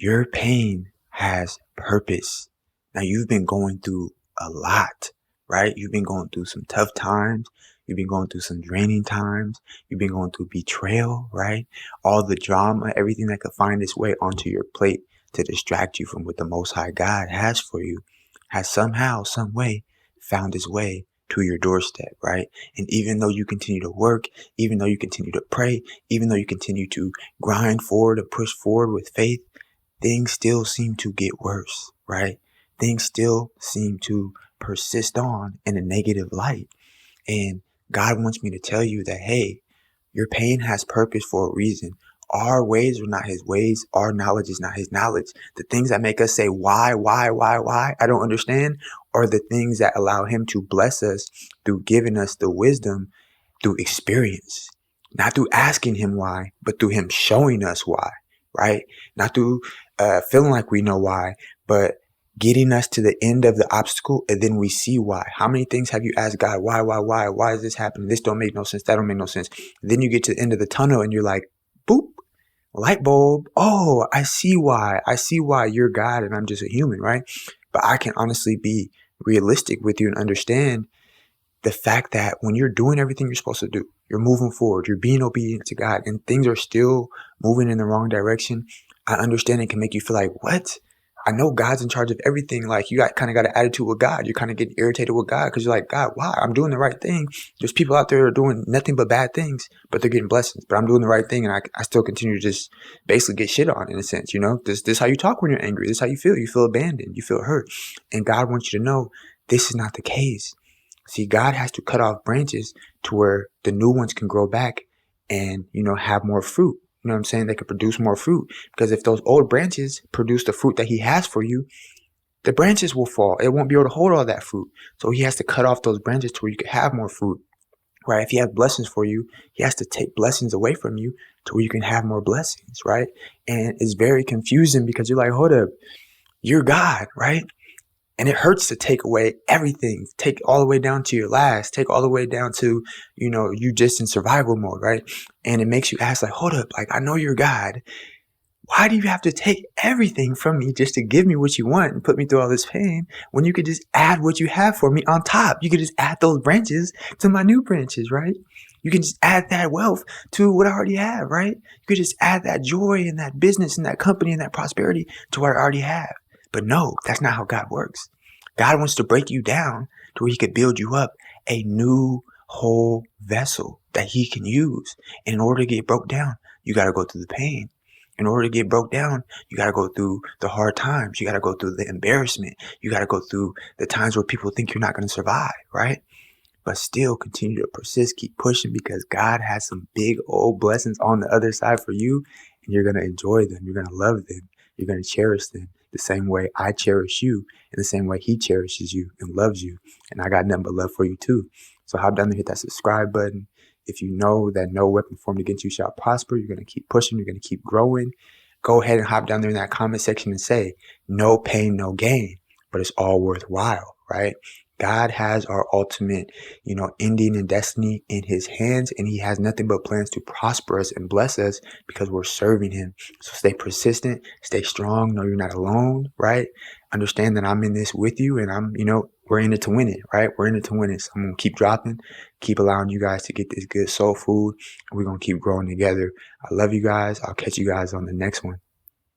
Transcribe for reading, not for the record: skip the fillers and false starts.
Your pain has purpose. Now you've been going through a lot, right? You've been going through some tough times. You've been going through some draining times. You've been going through betrayal, right? All the drama, everything that could find its way onto your plate to distract you from what the Most High God has for you has somehow, some way found its way to your doorstep, right? And even though you continue to work, even though you continue to pray, even though you continue to grind forward and push forward with faith, things still seem to get worse, right? Things still seem to persist on in a negative light. And God wants me to tell you that, hey, your pain has purpose for a reason. Our ways are not his ways. Our knowledge is not his knowledge. The things that make us say, why, I don't understand, are the things that allow him to bless us through giving us the wisdom through experience. Not through asking him why, but through him showing us why, right? Not through feeling like we know why, but getting us to the end of the obstacle, and then we see why. How many things have you asked God, why is this happening? This don't make no sense. That don't make no sense. Then you get to the end of the tunnel and you're like, boop, light bulb. Oh, I see why. I see why you're God and I'm just a human, right? But I can honestly be realistic with you and understand the fact that when you're doing everything you're supposed to do, you're moving forward, you're being obedient to God, and things are still moving in the wrong direction, I understand it can make you feel like, what? I know God's in charge of everything. Like, you kind of got an attitude with God. You're kind of getting irritated with God because you're like, God, why? I'm doing the right thing. There's people out there who are doing nothing but bad things, but they're getting blessings. But I'm doing the right thing, and I still continue to just basically get shit on, in a sense. You know, this is how you talk when you're angry. This is how you feel. You feel abandoned. You feel hurt. And God wants you to know this is not the case. See, God has to cut off branches to where the new ones can grow back and, have more fruit. You know what I'm saying? They could produce more fruit, because if those old branches produce the fruit that he has for you, the branches will fall. It won't be able to hold all that fruit. So he has to cut off those branches to where you can have more fruit, right? If he has blessings for you, he has to take blessings away from you to where you can have more blessings, right? And it's very confusing because you're like, hold up, you're God, right? And it hurts to take away everything, take all the way down to your last, take all the way down to, you just in survival mode, right? And it makes you ask, like, hold up, like, I know you're God. Why do you have to take everything from me just to give me what you want and put me through all this pain when you could just add what you have for me on top? You could just add those branches to my new branches, right? You can just add that wealth to what I already have, right? You could just add that joy and that business and that company and that prosperity to what I already have. But no, that's not how God works. God wants to break you down to where he could build you up a new whole vessel that he can use. And in order to get broke down, you got to go through the pain. In order to get broke down, you got to go through the hard times. You got to go through the embarrassment. You got to go through the times where people think you're not going to survive, right? But still continue to persist, keep pushing, because God has some big old blessings on the other side for you, and you're going to enjoy them. You're going to love them. You're going to cherish them the same way I cherish you, in the same way he cherishes you and loves you. And I got nothing but love for you too. So hop down there, hit that subscribe button. If you know that no weapon formed against you shall prosper, you're going to keep pushing, you're going to keep growing. Go ahead and hop down there in that comment section and say, no pain, no gain, but it's all worthwhile, right? God has our ultimate, ending and destiny in his hands, and he has nothing but plans to prosper us and bless us because we're serving him. So stay persistent, stay strong. Know you're not alone, right? Understand that I'm in this with you, and we're in it to win it, right? We're in it to win it. So I'm going to keep dropping, keep allowing you guys to get this good soul food, and we're going to keep growing together. I love you guys. I'll catch you guys on the next one.